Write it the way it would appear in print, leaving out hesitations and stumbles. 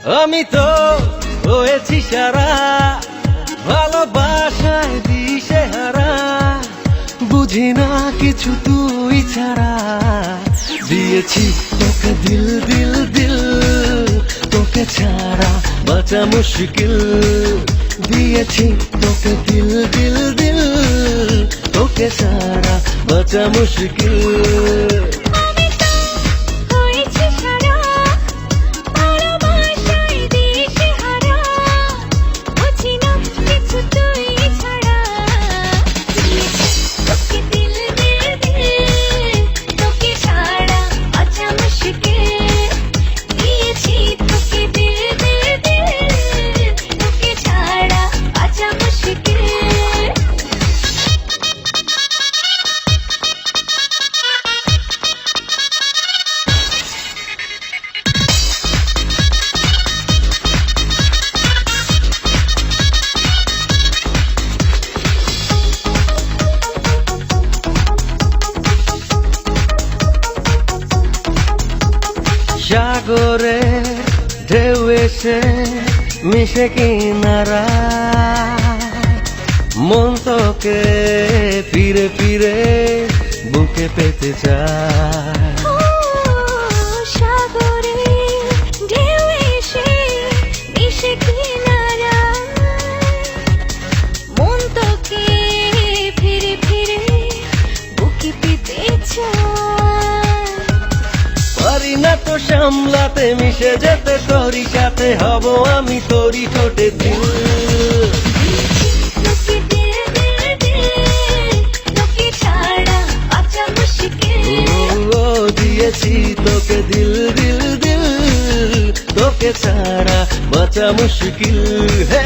আমি তো হয়েছি সারা, ভালোবাসায় দিশে হারা, বুঝি না কিছু তুই ছাড়া। দিয়েছি তোকে দিল দিল দিল, তোকে ছাড়া বাঁচা মুশকিল। দিয়েছি তোকে দিল দিল দিল, তোকে ছাড়া বাঁচা মুশকিল। সাগরে ঢেউ এসে মিশে কিনারা, মন তোকে ফিরে ফিরে বুকে পেতে চায়। সাগরে ঢেউ এসে মিশে কিনারা, মন তোকে ফিরে ফিরে বুকে পেতে চায়। পারি না তো সামলাতে, মিশে যেতে তোরই সাথে, হব আমি তোরই ঠোঁটে দিল। দিয়েছি তোকে দিল দিল দিল, তোকে ছাড়া বাঁচা মুশকিল। হে